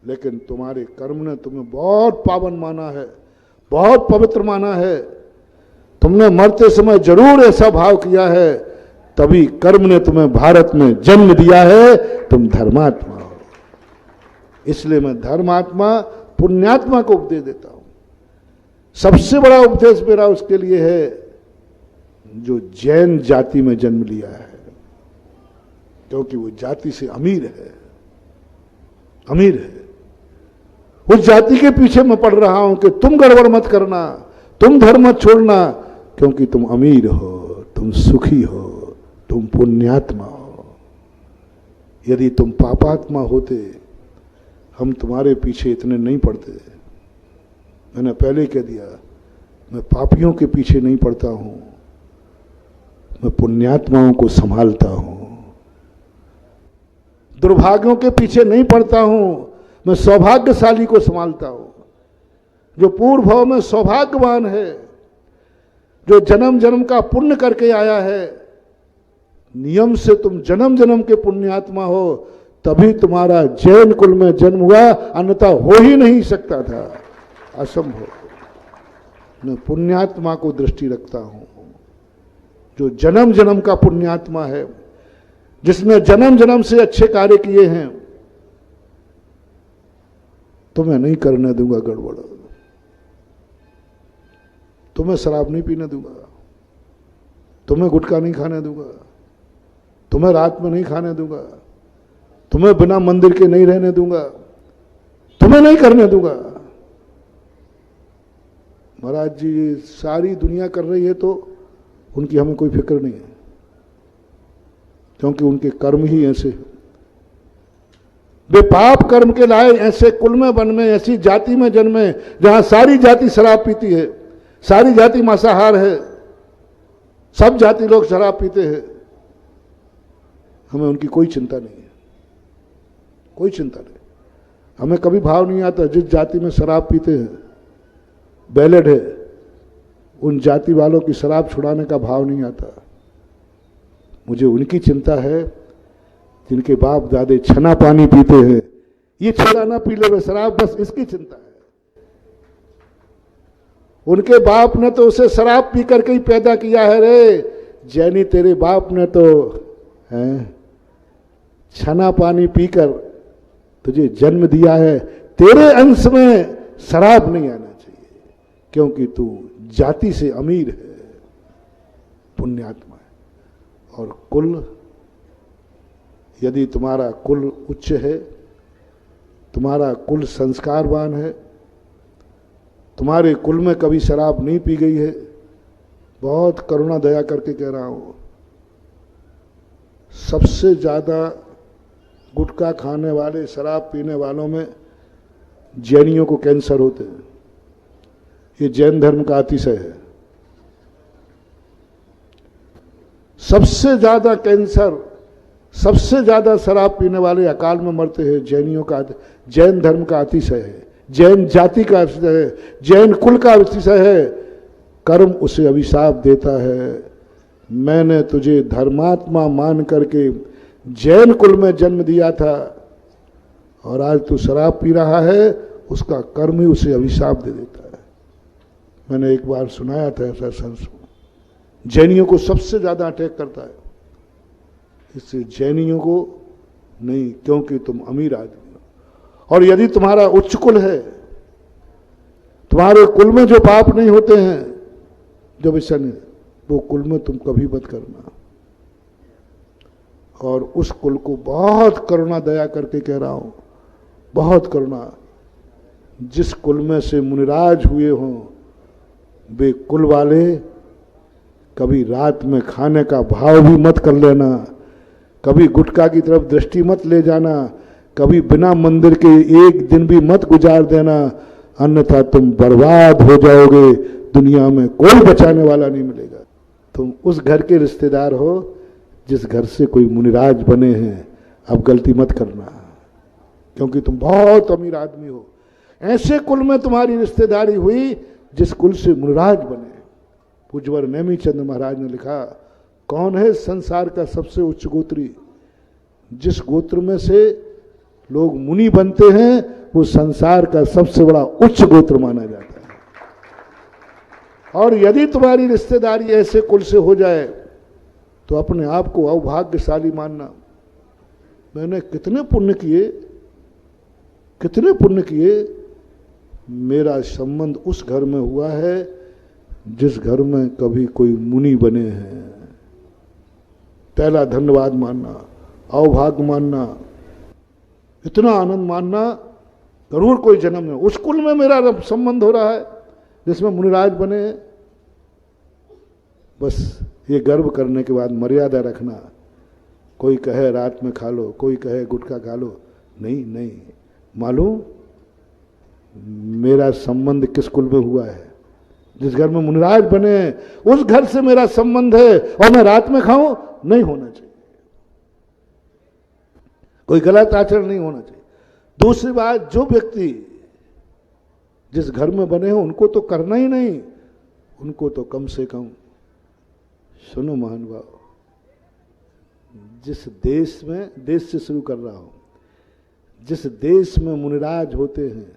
लेकिन तुम्हारे कर्म ने तुम्हें बहुत पावन माना है, बहुत पवित्र माना है। तुमने मरते समय जरूर ऐसा भाव किया है, तभी कर्म ने तुम्हें भारत में जन्म दिया है, तुम धर्मात्मा हो। इसलिए मैं धर्मात्मा पुण्यात्मा को उपदेश देता हूं। सबसे बड़ा उपदेश मेरा उसके लिए है जो जैन जाति में जन्म लिया है, क्योंकि वो जाति से अमीर है, अमीर है। उस जाति के पीछे मैं पड़ रहा हूं कि तुम गड़बड़ मत करना, तुम धर्म मत छोड़ना, क्योंकि तुम अमीर हो, तुम सुखी हो, तुम पुण्यात्मा हो। यदि तुम पापात्मा होते, हम तुम्हारे पीछे इतने नहीं पड़ते। मैंने पहले कह दिया, मैं पापियों के पीछे नहीं पड़ता हूं, मैं पुण्यात्माओं को संभालता हूं। दुर्भाग्यों के पीछे नहीं पड़ता हूं, मैं सौभाग्यशाली को संभालता हूं। जो पूर्व भाव में सौभाग्यवान है, जो जन्म जन्म का पुण्य करके आया है, नियम से तुम जन्म जन्म के पुण्यात्मा हो, तभी तुम्हारा जैन कुल में जन्म हुआ, अन्यथा हो ही नहीं सकता था, असंभव। मैं पुण्यात्मा को दृष्टि रखता हूं, जो जन्म जन्म का पुण्यात्मा है, जिसने जन्म जन्म से अच्छे कार्य किए हैं। तुम्हें नहीं करने दूंगा गड़बड़, तुम्हें शराब नहीं पीने दूंगा, तुम्हें गुटखा नहीं खाने दूंगा, तुम्हें रात में नहीं खाने दूंगा, तुम्हें बिना मंदिर के नहीं रहने दूंगा, तुम्हें नहीं करने दूंगा। महाराज जी सारी दुनिया कर रही है तो उनकी हमें कोई फिक्र नहीं है, क्योंकि उनके कर्म ही ऐसे हैं। वे पाप कर्म के लाए ऐसे कुल में वन में, ऐसी जाति में जन्मे जहां सारी जाति शराब पीती है, सारी जाति मांसाहार है, सब जाति लोग शराब पीते हैं। हमें उनकी कोई चिंता नहीं है, कोई चिंता नहीं। हमें कभी भाव नहीं आता जिस जाति में शराब पीते हैं, बैलेड है, उन जाति वालों की शराब छुड़ाने का भाव नहीं आता। मुझे उनकी चिंता है जिनके बाप दादे छना पानी पीते हैं, ये छना ना पी ले वे शराब, बस इसकी चिंता है। उनके बाप ने तो उसे शराब पी करके ही पैदा किया है रे। जैनी तेरे बाप ने तो छना पानी पीकर तुझे जन्म दिया है, तेरे अंश में शराब नहीं आना चाहिए, क्योंकि तू जाति से अमीर है, पुण्यात्मा है। और कुल, यदि तुम्हारा कुल उच्च है, तुम्हारा कुल संस्कारवान है, तुम्हारे कुल में कभी शराब नहीं पी गई है, बहुत करुणा दया करके कह रहा हूं, सबसे ज्यादा गुटखा खाने वाले, शराब पीने वालों में जैनियों को कैंसर होते हैं। ये जैन धर्म का अतिशय है। सबसे ज्यादा कैंसर, सबसे ज्यादा शराब पीने वाले अकाल में मरते हैं, जैनियों का, जैन धर्म का अतिशय है, जैन जाति का अतिशय है, जैन कुल का अतिशय है। कर्म उसे अभिशाप देता है। मैंने तुझे धर्मात्मा मान करके जैन कुल में जन्म दिया था, और आज तू शराब पी रहा है, उसका कर्म ही उसे अभिशाप दे देता है। मैंने एक बार सुनाया था ऐसा संस्कृत, जैनियों को सबसे ज्यादा अटैक करता है, इससे जैनियों को नहीं, क्योंकि तुम अमीर आदमी हो। और यदि तुम्हारा उच्च कुल है, तुम्हारे कुल में जो पाप नहीं होते हैं, जो विषय नहीं, वो कुल में तुम कभी मत करना। और उस कुल को बहुत करुणा दया करके कह रहा हूं, बहुत करुणा। जिस कुल में से मुनिराज हुए हों, वे कुल वाले कभी रात में खाने का भाव भी मत कर लेना, कभी गुटखा की तरफ दृष्टि मत ले जाना, कभी बिना मंदिर के एक दिन भी मत गुजार देना, अन्यथा तुम बर्बाद हो जाओगे, दुनिया में कोई बचाने वाला नहीं मिलेगा। तुम उस घर के रिश्तेदार हो जिस घर से कोई मुनिराज बने हैं। अब गलती मत करना, क्योंकि तुम बहुत अमीर आदमी हो। ऐसे कुल में तुम्हारी रिश्तेदारी हुई जिस कुल से मुनिराज बने। पूज्यवर नेमीचंद महाराज ने लिखा, कौन है संसार का सबसे उच्च गोत्री? जिस गोत्र में से लोग मुनि बनते हैं, वो संसार का सबसे बड़ा उच्च गोत्र माना जाता है। और यदि तुम्हारी रिश्तेदारी ऐसे कुल से हो जाए तो अपने आप को अभाग्यशाली मानना। मैंने कितने पुण्य किए, मेरा संबंध उस घर में हुआ है जिस घर में कभी कोई मुनि बने हैं। पहला धन्यवाद मानना, अवभाग्य मानना, इतना आनंद मानना, जरूर कोई जन्म में उस कुल में मेरा संबंध हो रहा है जिसमें मुनिराज बने हैं। बस ये गर्व करने के बाद मर्यादा रखना। कोई कहे रात में खा लो, कोई कहे गुटखा खा लो, नहीं, मालूम मेरा संबंध किस कुल में हुआ है। जिस घर में मुनिराज बने उस घर से मेरा संबंध है, और मैं रात में खाऊं, नहीं होना चाहिए। कोई गलत आचरण नहीं होना चाहिए। दूसरी बात, जो व्यक्ति जिस घर में बने हो उनको तो करना ही नहीं, उनको तो कम से कम, सुनो महानुभाव, जिस देश से शुरू कर रहा हूं, जिस देश में मुनिराज होते हैं,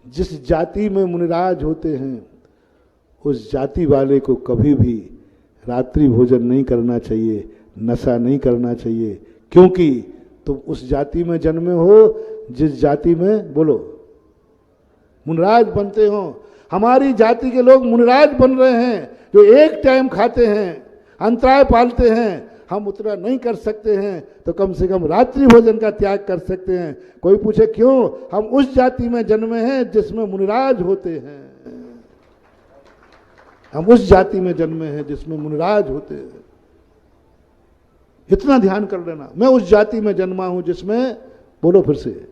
जिस जाति में मुनिराज होते हैं, उस जाति वाले को कभी भी रात्रि भोजन नहीं करना चाहिए, नशा नहीं करना चाहिए। क्योंकि तुम उस जाति में जन्मे हो जिस जाति में, बोलो, मुनिराज बनते हो। हमारी जाति के लोग मुनिराज बन रहे हैं, जो एक टाइम खाते हैं, अंतराय पालते हैं। हम उतना नहीं कर सकते हैं तो कम से कम रात्रि भोजन का त्याग कर सकते हैं। कोई पूछे क्यों? हम उस जाति में जन्मे हैं जिसमें मुनिराज होते हैं। हम उस जाति में जन्मे हैं जिसमें मुनिराज होते हैं। इतना ध्यान कर लेना। मैं उस जाति में जन्मा हूं जिसमें, बोलो फिर से,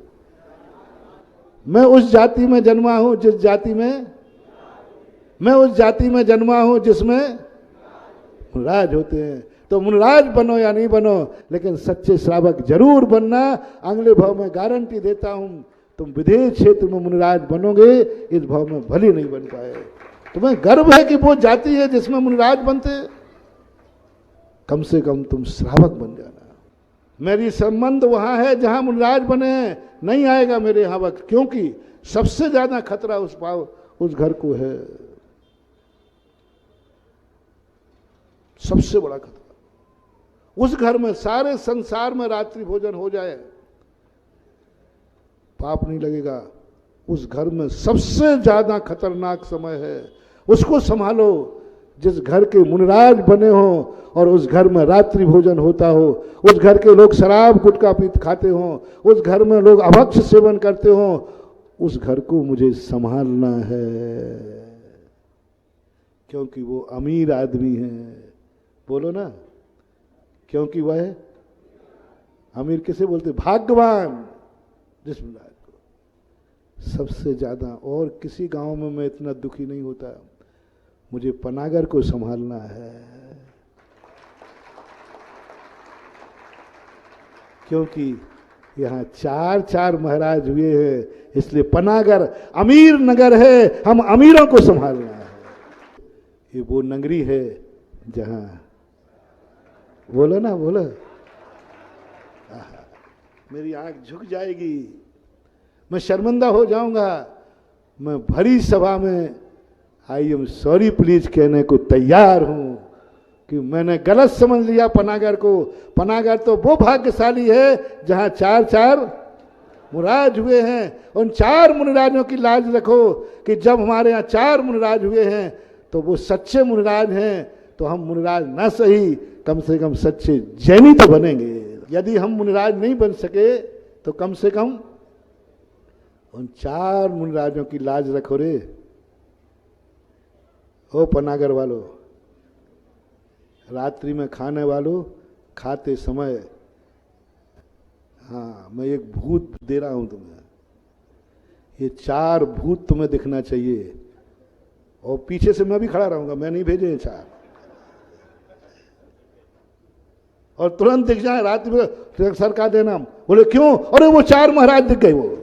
मैं उस जाति में जन्मा हूं जिस जाति में, मैं उस जाति में जन्मा हूं जिसमें मुनिराज होते हैं। तो मुनिराज बनो या नहीं बनो, लेकिन सच्चे श्रावक जरूर बनना। अगले भाव में गारंटी देता हूं, तुम विदेश क्षेत्र में मुनिराज बनोगे, इस भाव में भली नहीं बन पाए। तुम्हें गर्व है कि वो जाति है जिसमें मुनिराज बनते, कम से कम तुम श्रावक बन जाना। मेरी संबंध वहां है जहां मुनिराज बने हैं, नहीं आएगा मेरे यहां वक्त, क्योंकि सबसे ज्यादा खतरा उस घर को है। सबसे बड़ा खतरा उस घर में, सारे संसार में रात्रि भोजन हो जाए पाप नहीं लगेगा। उस घर में सबसे ज्यादा खतरनाक समय है, उसको संभालो। जिस घर के मुनिराज बने हो और उस घर में रात्रि भोजन होता हो, उस घर के लोग शराब गुटखा पीते खाते हो, उस घर में लोग अभक्ष सेवन करते हो, उस घर को मुझे संभालना है, क्योंकि वो अमीर आदमी है। बोलो ना, क्योंकि वह है अमीर। किसे बोलते? भाग्यवान। जिस मुनिराज को सबसे ज्यादा, और किसी गांव में मैं इतना दुखी नहीं होता। मुझे पनागर को संभालना है, क्योंकि यहाँ 4 महाराज हुए हैं, इसलिए पनागर अमीर नगर है, हम अमीरों को संभालना है। ये वो नगरी है जहां, बोलो ना, बोलो, मेरी आंख झुक जाएगी, मैं शर्मिंदा हो जाऊंगा। मैं भरी सभा में आई एम सॉरी प्लीज कहने को तैयार हूं कि मैंने गलत समझ लिया पनागर को। पनागर तो वो भाग्यशाली है जहां 4 मुनिराज हुए हैं। उन 4 मुनिराजों की लाज रखो कि जब हमारे यहाँ 4 मुनिराज हुए हैं तो वो सच्चे मुनिराज हैं। तो हम मुनिराज ना सही, कम से कम सच्चे जैनी तो बनेंगे। यदि हम मुनिराज नहीं बन सके तो कम से कम उन 4 मुनिराजों की लाज रखो रे। ओ पनागर वालों, रात्रि में खाने वालों, खाते समय, हाँ, मैं एक भूत दे रहा हूं तुम्हें। ये 4 भूत तुम्हें दिखना चाहिए, और पीछे से मैं भी खड़ा रहूंगा, मैं नहीं भेजे 4। और तुरंत दिख जाए रात में, सरकार देना। बोले क्यों? अरे वो 4 महाराज दिख गए। वो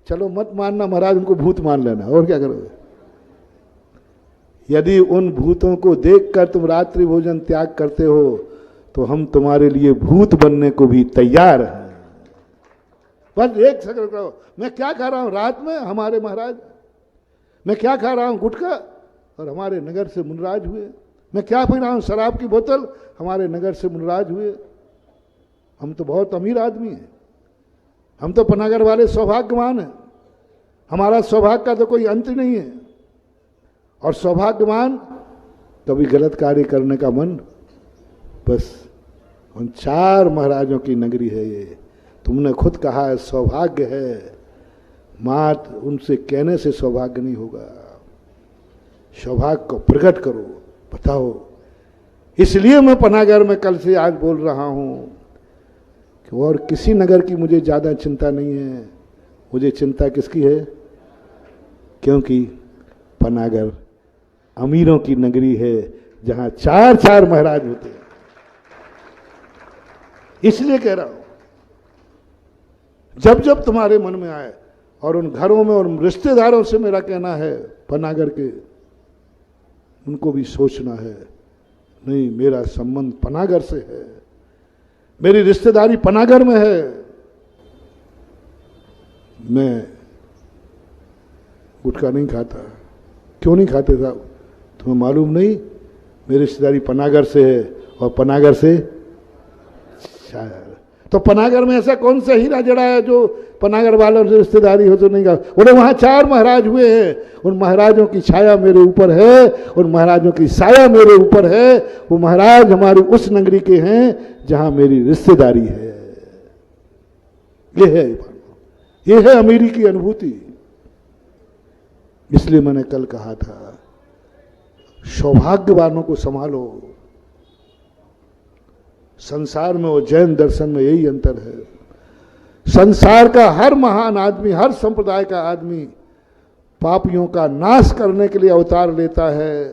चलो मत मानना महाराज, उनको भूत मान लेना, और क्या करोगे। यदि उन भूतों को देखकर तुम रात्रि भोजन त्याग करते हो तो हम तुम्हारे लिए भूत बनने को भी तैयार हैं। बस एक सेकंड करो, मैं क्या खा रहा हूं रात में, हमारे महाराज, मैं क्या खा रहा हूं गुटखा और हमारे नगर से मुनराज हुए, मैं क्या पी रहा हूं शराब की बोतल, हमारे नगर से मुनराज हुए। हम तो बहुत अमीर आदमी हैं, हम तो पनागर वाले सौभाग्यवान हैं, हमारा सौभाग्य का तो कोई अंत नहीं है। और सौभाग्यवान कभी गलत कार्य करने का मन, बस उन 4 महाराजों की नगरी है ये। तुमने खुद कहा है सौभाग्य है, मात उनसे कहने से सौभाग्य नहीं होगा, सौभाग्य को प्रकट करो, बताओ। इसलिए मैं पनागर में कल से आज बोल रहा हूं कि और किसी नगर की मुझे ज्यादा चिंता नहीं है, मुझे चिंता किसकी है, क्योंकि पनागर अमीरों की नगरी है जहां 4 महाराज होते हैं। इसलिए कह रहा हूं, जब जब तुम्हारे मन में आए, और उन घरों में और रिश्तेदारों से मेरा कहना है पनागर के, उनको भी सोचना है, नहीं मेरा संबंध पनागर से है, मेरी रिश्तेदारी पनागर में है। मैं गुटखा नहीं खाता, क्यों नहीं खाते साहब, तुम्हें मालूम नहीं, मेरी रिश्तेदारी पनागर से है, और पनागर से शायर। तो पनागर में ऐसा कौन सा हीरा जड़ा है जो पनागर वालों से रिश्तेदारी हो तो नहीं कहा। बोले वहां 4 महाराज हुए हैं, उन महाराजों की छाया मेरे ऊपर है, उन महाराजों की साया मेरे ऊपर है। वो महाराज हमारी उस नगरी के हैं जहां मेरी रिश्तेदारी है। ये है अमीरी की अनुभूति। इसलिए मैंने कल कहा था, सौभाग्यवानों को संभालो। संसार में और जैन दर्शन में यही अंतर है। संसार का हर महान आदमी, हर संप्रदाय का आदमी पापियों का नाश करने के लिए अवतार लेता है।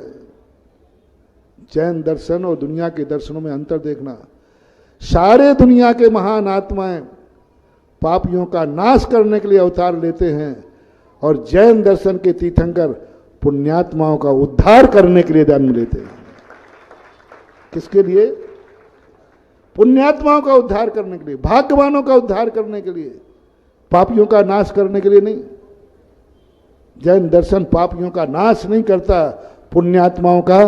जैन दर्शन और दुनिया के दर्शनों में अंतर देखना। सारे दुनिया के महान आत्माएं पापियों का नाश करने के लिए अवतार लेते हैं, और जैन दर्शन के तीर्थंकर पुण्यात्माओं का उद्धार करने के लिए जन्म लेते हैं। किसके लिए? पुण्यात्माओं का उद्धार करने के लिए, भाग्यवानों का उद्धार करने के लिए, पापियों का नाश करने के लिए नहीं। जैन दर्शन पापियों का नाश नहीं करता, पुण्यात्माओं का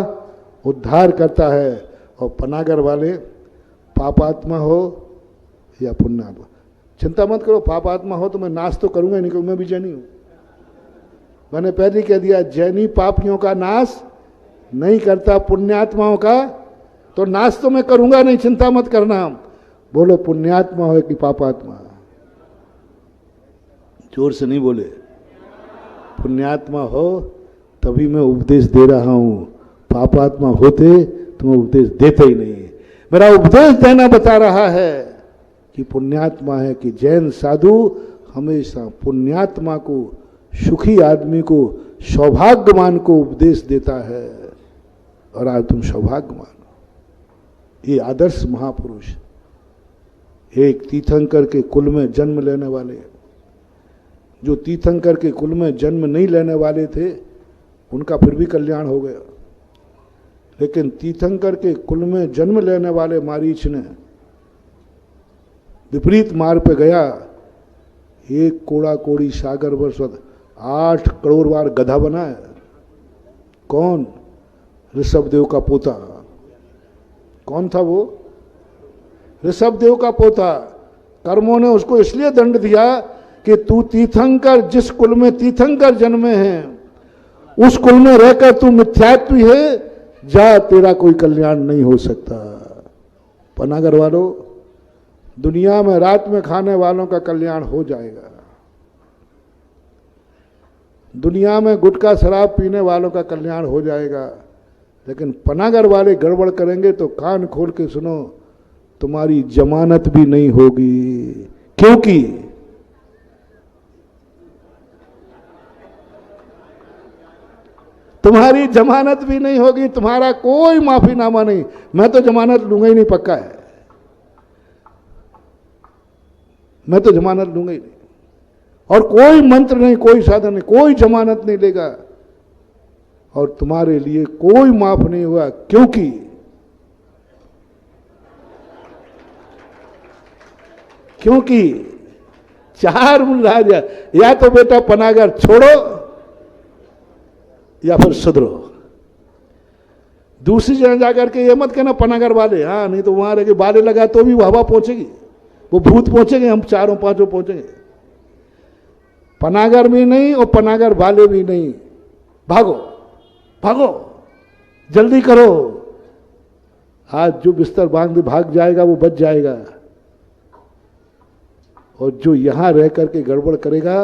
उद्धार करता है। और पनागर वाले पापात्मा हो या पुण्यात्मा, चिंता मत करो, पापात्मा हो तो मैं नाश तो करूंगा नहीं, मैं भी जैनी हूं। मैंने पहले कह दिया, जैनी पापियों का नाश नहीं करता, पुण्यात्माओं का तो नाश तो मैं करूंगा नहीं, चिंता मत करना। बोलो पुण्यात्मा हो कि पापात्मा? जोर से नहीं बोले। पुण्यात्मा हो तभी मैं उपदेश दे रहा हूं, पापात्मा होते तो मैं उपदेश देते ही नहीं। मेरा उपदेश देना बता रहा है कि पुण्यात्मा है, कि जैन साधु हमेशा पुण्यात्मा को, सुखी आदमी को, सौभाग्यवान को उपदेश देता है। और आज तुम सौभाग्यवान हो। ये आदर्श महापुरुष, एक तीर्थंकर के कुल में जन्म लेने वाले, जो तीर्थंकर के कुल में जन्म नहीं लेने वाले थे उनका फिर भी कल्याण हो गया, लेकिन तीर्थंकर के कुल में जन्म लेने वाले मारीच ने विपरीत मार्ग पे गया। एक कोड़ा कोड़ी सागर वर्षवत 8 करोड़ बार गधा बना है। कौन? ऋषभदेव का पोता। कौन था वो? ऋषभदेव का पोता। कर्मों ने उसको इसलिए दंड दिया कि तू तीर्थंकर, जिस कुल में तीर्थंकर जन्मे हैं उस कुल में रहकर तू मिथ्यात्वी है, जा, तेरा कोई कल्याण नहीं हो सकता। पनागर वालों, दुनिया में रात में खाने वालों का कल्याण हो जाएगा, दुनिया में गुटखा शराब पीने वालों का कल्याण हो जाएगा, लेकिन पनागर वाले गड़बड़ करेंगे तो कान खोल के सुनो, तुम्हारी जमानत भी नहीं होगी। क्योंकि तुम्हारी जमानत भी नहीं होगी, तुम्हारा कोई माफीनामा नहीं। मैं तो जमानत लूंगा ही नहीं, पक्का है, मैं तो जमानत लूंगा ही नहीं। और कोई मंत्र नहीं, कोई साधन नहीं, कोई जमानत नहीं लेगा, और तुम्हारे लिए कोई माफ नहीं हुआ। क्योंकि 4 मुनिराज, या तो बेटा पनागर छोड़ो या फिर सुधरो। दूसरी जगह जाकर के ये मत कहना पनागर वाले, हाँ नहीं तो वहां रह के बाले लगा तो भी वो हवा पहुंचेगी, वो भूत पहुंचेंगे, हम 4-5 पहुंचेंगे। पनागर भी नहीं और पनागर वाले भी नहीं। भागो भागो, जल्दी करो। आज जो बिस्तर बांध के भाग जाएगा वो बच जाएगा, और जो यहां रह करके गड़बड़ करेगा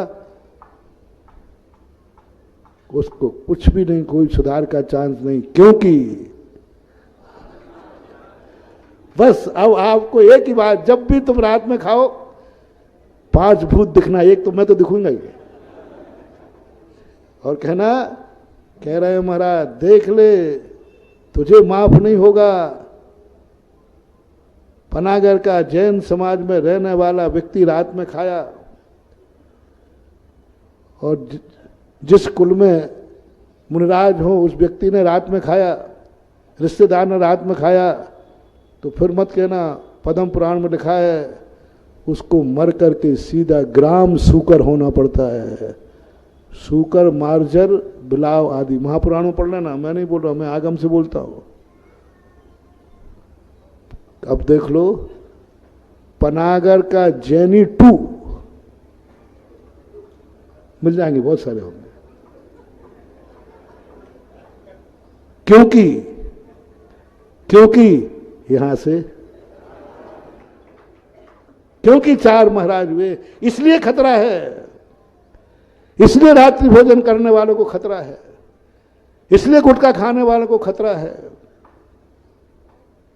उसको कुछ भी नहीं, कोई सुधार का चांस नहीं। क्योंकि बस अब आपको एक ही बात, जब भी तुम रात में खाओ 5 भूत दिखना, एक तो मैं तो दिखूंगा ही, और कहना, कह रहे महाराज देख ले तुझे माफ नहीं होगा। पनागर का जैन समाज में रहने वाला व्यक्ति रात में खाया, और जिस कुल में मुनिराज हो उस व्यक्ति ने रात में खाया, रिश्तेदार ने रात में खाया, तो फिर मत कहना, पद्म पुराण में लिखा है उसको मर करके सीधा ग्राम सूकर होना पड़ता है। सूकर, मार्जर, बिलाव आदि महापुराण में पढ़ लेना, मैं नहीं बोल रहा, मैं आगम से बोलता हूं। अब देख लो, पनागर का जैनी 2 मिल जाएंगे, बहुत सारे होंगे। क्योंकि यहां से, क्योंकि 4 महाराज हुए, इसलिए खतरा है, इसलिए रात्रि भोजन करने वालों को खतरा है, इसलिए गुटखा खाने वालों को खतरा है।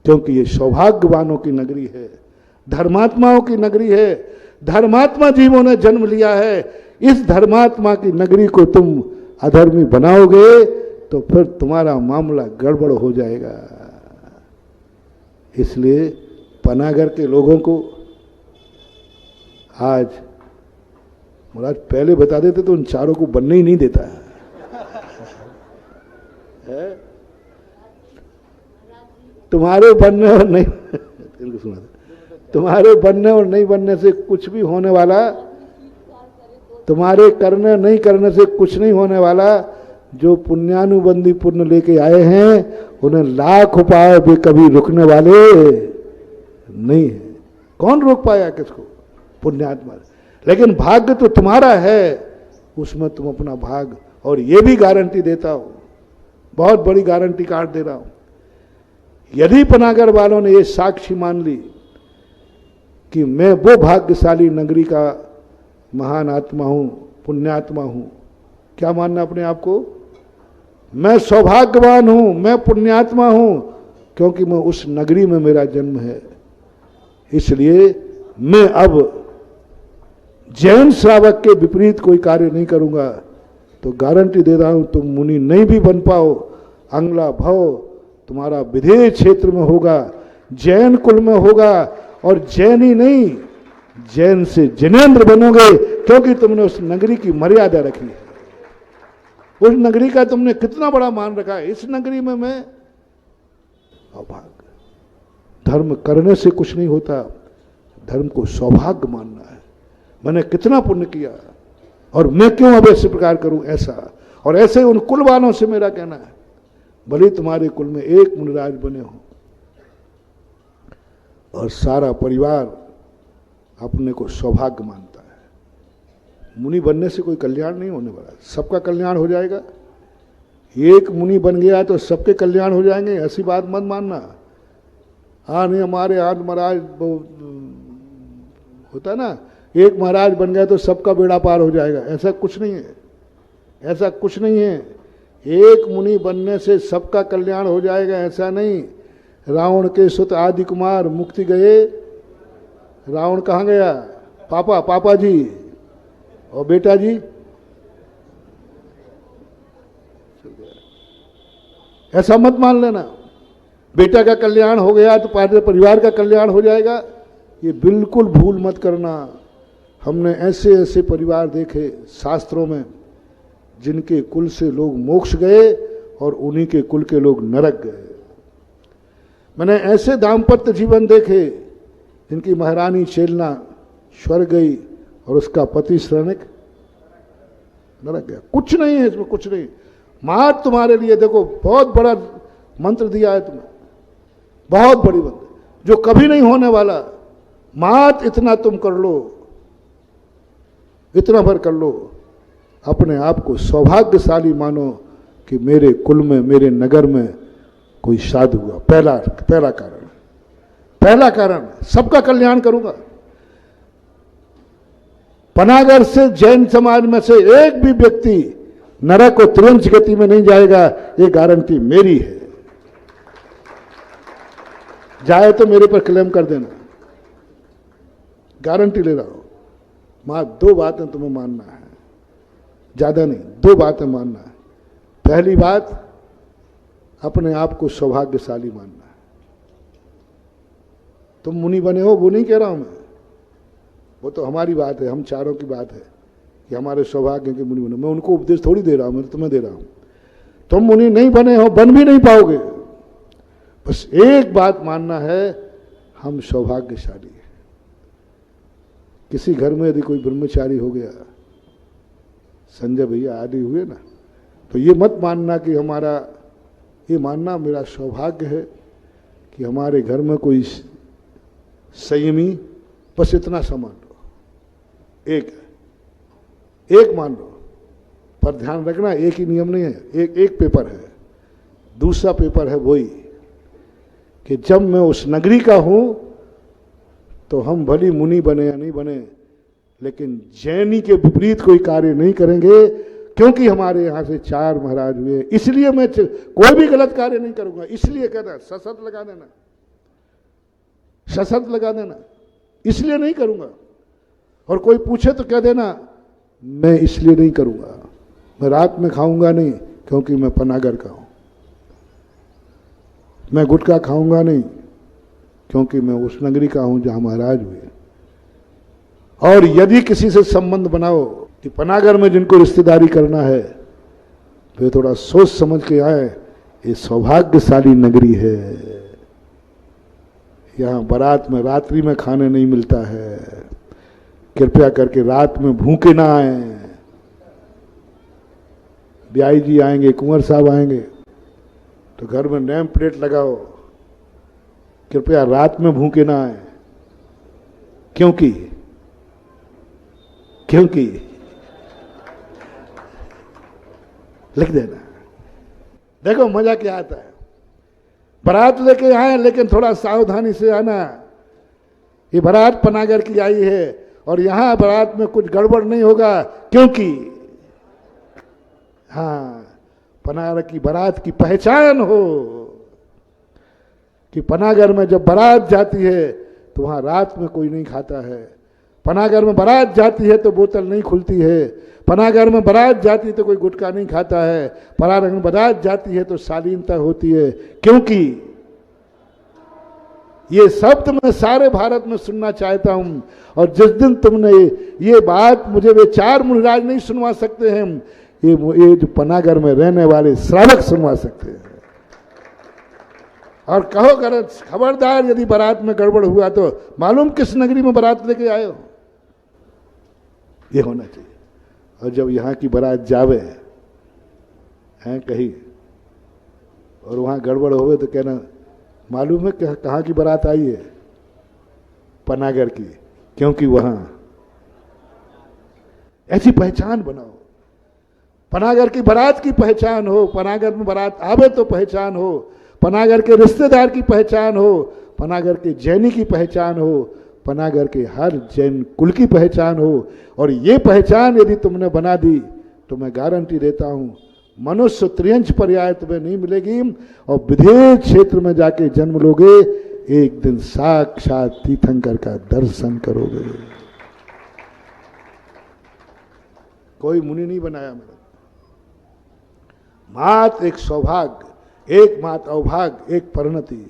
क्योंकि ये सौभाग्यवानों की नगरी है, धर्मात्माओं की नगरी है, धर्मात्मा जीवों ने जन्म लिया है। इस धर्मात्मा की नगरी को तुम अधर्मी बनाओगे तो फिर तुम्हारा मामला गड़बड़ हो जाएगा। इसलिए पनागर के लोगों को आज महाराज पहले बता देते तो उन 4 को बनने ही नहीं देता है। तुम्हारे बनने और नहीं इनको सुना दे, तुम्हारे बनने और नहीं बनने से कुछ भी होने वाला, तुम्हारे करने नहीं करने से कुछ नहीं होने वाला। जो पुण्यानुबंधी पुण्य लेके आए हैं उन्हें लाख उपाय भी कभी रुकने वाले नहीं है। कौन रोक पाया किसको? पुण्यात्मा। लेकिन भाग्य तो तुम्हारा है, उसमें तुम अपना भाग, और ये भी गारंटी देता हूं, बहुत बड़ी गारंटी कार्ड दे रहा हूं, यदि पनागर वालों ने ये साक्षी मान ली कि मैं वो भाग्यशाली नगरी का महान आत्मा हूं, पुण्यात्मा हूं, क्या मानना अपने आप को? मैं सौभाग्यवान हूं, मैं पुण्यात्मा हूं, क्योंकि मैं उस नगरी में मेरा जन्म है। इसलिए मैं अब जैन श्रावक के विपरीत कोई कार्य नहीं करूंगा। तो गारंटी दे रहा हूं, तुम मुनि नहीं भी बन पाओ, अंगला भव तुम्हारा विधेय क्षेत्र में होगा, जैन कुल में होगा, और जैन ही नहीं, जैन से जिनेंद्र बनोगे, क्योंकि तुमने उस नगरी की मर्यादा रखी है। उस नगरी का तुमने कितना बड़ा मान रखा है। इस नगरी में मैं अभाग। धर्म करने से कुछ नहीं होता, धर्म को सौभाग्य मानना है। मैंने कितना पुण्य किया और मैं क्यों अब ऐसे प्रकार करूं, ऐसा। और ऐसे उन कुल वालों से मेरा कहना है, भले तुम्हारे कुल में एक मुनिराज बने हो और सारा परिवार अपने को सौभाग्य मानता है। मुनि बनने से कोई कल्याण नहीं होने वाला, सबका कल्याण हो जाएगा। एक मुनि बन गया तो सबके कल्याण हो जाएंगे, ऐसी बात मत मानना। हाँ नहीं, हमारे आज महाराज होता ना, एक महाराज बन गया तो सबका बेड़ा पार हो जाएगा, ऐसा कुछ नहीं है, ऐसा कुछ नहीं है। एक मुनि बनने से सबका कल्याण हो जाएगा, ऐसा नहीं। रावण के सुत आदि कुमार मुक्ति गए, रावण कहाँ गया? पापा जी और बेटा जी, ऐसा मत मान लेना। बेटा का कल्याण हो गया तो पूरे परिवार का कल्याण हो जाएगा, ये बिल्कुल भूल मत करना। हमने ऐसे ऐसे परिवार देखे शास्त्रों में जिनके कुल से लोग मोक्ष गए और उन्हीं के कुल के लोग नरक गए। मैंने ऐसे दाम्पत्य जीवन देखे जिनकी महारानी चेलना स्वर्ग गई और उसका पति श्रमिक नरक गया। कुछ नहीं है इसमें, कुछ नहीं। मात तुम्हारे लिए देखो बहुत बड़ा मंत्र दिया है तुम्हें, बहुत बड़ी मंत्र जो कभी नहीं होने वाला। मात इतना तुम कर लो, इतना भर कर लो, अपने आप को सौभाग्यशाली मानो कि मेरे कुल में, मेरे नगर में कोई साधु हुआ। पहला कारण सबका कल्याण करूंगा। पनागर से जैन समाज में से एक भी व्यक्ति नरक और त्रियंच गति में नहीं जाएगा, ये गारंटी मेरी है। जाए तो मेरे पर क्लेम कर देना, गारंटी ले रहा हूं। मां, दो बातें तुम्हें मानना है, ज्यादा नहीं, दो बातें मानना है। पहली बात, अपने आप को सौभाग्यशाली मानना है। तुम मुनि बने हो वो नहीं कह रहा हूं मैं, वो तो हमारी बात है, हम चारों की बात है कि हमारे सौभाग्य के मुनि बने। मैं उनको उपदेश थोड़ी दे रहा हूं, मैं तो तुम्हें दे रहा हूं। तुम मुनि नहीं बने हो, बन भी नहीं पाओगे। बस एक बात मानना है, हम सौभाग्यशाली हैं। किसी घर में यदि कोई ब्रह्मचारी हो गया, संजय भैया आदि हुए ना, तो ये मत मानना कि हमारा, ये मानना मेरा सौभाग्य है कि हमारे घर में कोई संयमी, बस इतना सा मान लो। एक मान लो, पर ध्यान रखना एक ही नियम नहीं है, एक पेपर है। दूसरा पेपर है वही कि जब मैं उस नगरी का हूं तो हम भली मुनि बने या नहीं बने, लेकिन जैनी के विपरीत कोई कार्य नहीं करेंगे, क्योंकि हमारे यहां से 4 महाराज हुए। इसलिए मैं कोई भी गलत कार्य नहीं करूंगा। इसलिए कहना, सशर्त लगा देना, सशर्त लगा देना, इसलिए नहीं करूंगा। और कोई पूछे तो कह देना, मैं इसलिए नहीं करूंगा, मैं रात में खाऊंगा नहीं क्योंकि मैं पनागर का हूं, मैं गुटखा खाऊंगा नहीं क्योंकि मैं उस नगरी का हूं जहां महाराज हुए। और यदि किसी से संबंध बनाओ कि पनागर में जिनको रिश्तेदारी करना है, वे थोड़ा सोच समझ के आए। ये सौभाग्यशाली नगरी है, यहां बारात में रात्रि में खाने नहीं मिलता है। कृपया करके रात में भूखे ना आए। ब्याई जी आएंगे, कुंवर साहब आएंगे, तो घर में नेम प्लेट लगाओ, कृपया रात में भूखे ना आए। क्योंकि लिख देना। देखो मजा क्या आता है। बारात लेके आए, लेकिन थोड़ा सावधानी से आना। ये बारात पनागर की आई है और यहां बारात में कुछ गड़बड़ नहीं होगा, क्योंकि हाँ, पनागर की बारात की पहचान हो कि पनागर में जब बारात जाती है तो वहां रात में कोई नहीं खाता है। पनागर में बारात जाती है तो बोतल नहीं खुलती है। पनागर में बारात जाती है तो कोई गुटखा नहीं खाता है। पनागर में बारात जाती है तो शालीनता होती है। क्योंकि ये शब्द मैं सारे भारत में सुनना चाहता हूं। और जिस दिन तुमने ये बात मुझे वे 4 मुनिराज नहीं सुनवा सकते हैं, ये जो पनागर में रहने वाले श्रावक सुनवा सकते हैं। और कहो कर खबरदार, यदि बारात में गड़बड़ हुआ तो मालूम किस नगरी में बारात लेके आए हो। ये होना चाहिए। और जब यहाँ की बारात जावे हैं कहीं और वहाँ गड़बड़ होवे तो कहना, मालूम है कहाँ की बारात आई है? पनागर की। क्योंकि वहाँ ऐसी पहचान बनाओ, पनागर की बारात की पहचान हो, पनागर में बारात आवे तो पहचान हो, पनागर के रिश्तेदार की पहचान हो, पनागर के जैनी की पहचान हो, पनागर के हर जैन कुल की पहचान हो। और ये पहचान यदि तुमने बना दी तो मैं गारंटी देता हूं, मनुष्य त्रियंच पर्याय तुम्हें नहीं मिलेगी और विदेश क्षेत्र में जाके जन्म लोगे, एक दिन साक्षात तीर्थंकर का दर्शन करोगे। कोई मुनि नहीं बनाया मेरा। मात एक सौभाग्य, एक मात अवभाग्य, एक परिणति।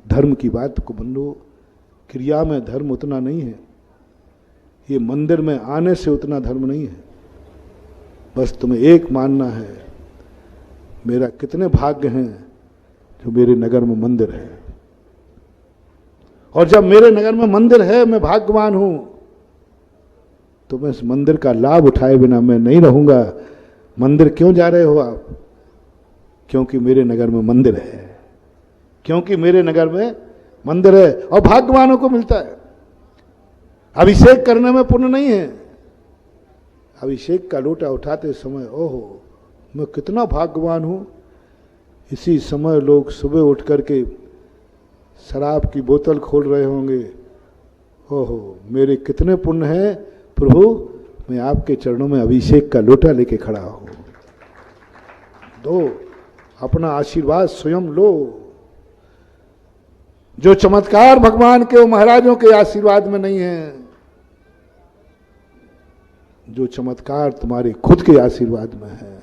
धर्म की बात को मान लो, क्रिया में धर्म उतना नहीं है, ये मंदिर में आने से उतना धर्म नहीं है। बस तुम्हें एक मानना है, मेरा कितने भाग्य हैं जो मेरे नगर में मंदिर है। और जब मेरे नगर में मंदिर है, मैं भाग्यवान हूं। तो मैं इस मंदिर का लाभ उठाए बिना मैं नहीं रहूंगा। मंदिर क्यों जा रहे हो आप? क्योंकि मेरे नगर में मंदिर है, क्योंकि मेरे नगर में मंदिर है और भाग्यवानों को मिलता है। अभिषेक करने में पुण्य नहीं है। अभिषेक का लोटा उठाते समय ओहो मैं कितना भाग्यवान हूं। इसी समय लोग सुबह उठ करके शराब की बोतल खोल रहे होंगे। ओहो मेरे कितने पुण्य हैं प्रभु, मैं आपके चरणों में अभिषेक का लोटा लेके खड़ा हूं। दो, अपना आशीर्वाद स्वयं लो। जो चमत्कार भगवान के वो महाराजों के आशीर्वाद में नहीं है। जो चमत्कार तुम्हारे खुद के आशीर्वाद में है।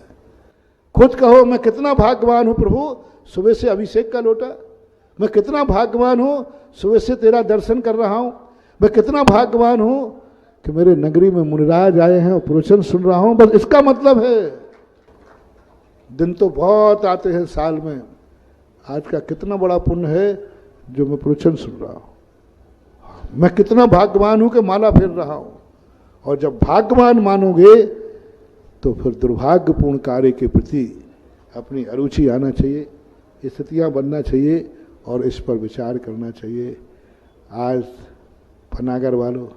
खुद कहो मैं कितना भाग्यवान हूं प्रभु, सुबह से अभिषेक का लोटा। मैं कितना भाग्यवान हूं, सुबह से तेरा दर्शन कर रहा हूं। मैं कितना भाग्यवान हूं कि मेरे नगरी में मुनिराज आए हैं और प्रवचन सुन रहा हूं। बस इसका मतलब है। दिन तो बहुत आते हैं साल में, आज का कितना बड़ा पुण्य है जो मैं प्रवचन सुन रहा हूं। मैं कितना भाग्यवान हूं कि माला फेर रहा हूं। और जब भाग्यवान मानोगे तो फिर दुर्भाग्यपूर्ण कार्य के प्रति अपनी अरुचि आना चाहिए, स्थितियां बनना चाहिए और इस पर विचार करना चाहिए। आज पनागर वालों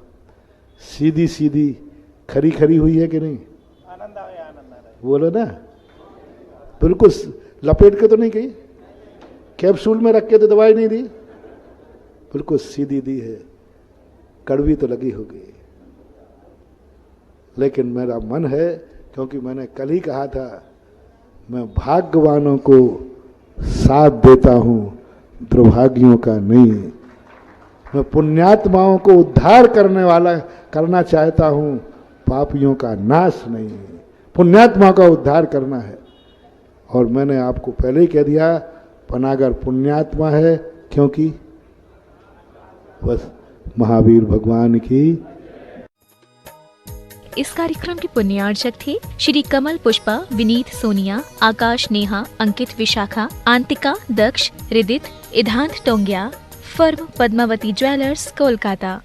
सीधी सीधी खरी खरी हुई है कि नहीं?
आनंद आए, आनंद आ रहा है।
बोलो ना, बिल्कुल लपेट के तो नहीं गई, कैप्सूल में रख के तो दवाई नहीं दी, बिल्कुल सीधी दी है। कड़वी तो लगी होगी, लेकिन मेरा मन है, क्योंकि मैंने कल ही कहा था मैं भाग्यवानों को साथ देता हूं, दुर्भाग्यों का नहीं। मैं पुण्यात्माओं को उद्धार करना चाहता हूं, पापियों का नाश नहीं। पुण्यात्मा का उद्धार करना है। और मैंने आपको पहले ही कह दिया पनागर पुण्यात्मा है, क्योंकि बस महावीर भगवान की।
इस कार्यक्रम के पुण्यार्चक थे श्री कमल पुष्पा, विनीत सोनिया, आकाश नेहा, अंकित विशाखा, आंतिका, दक्ष, रिदित, इधांत टोंगिया, फर्म पद्मावती ज्वेलर्स, कोलकाता।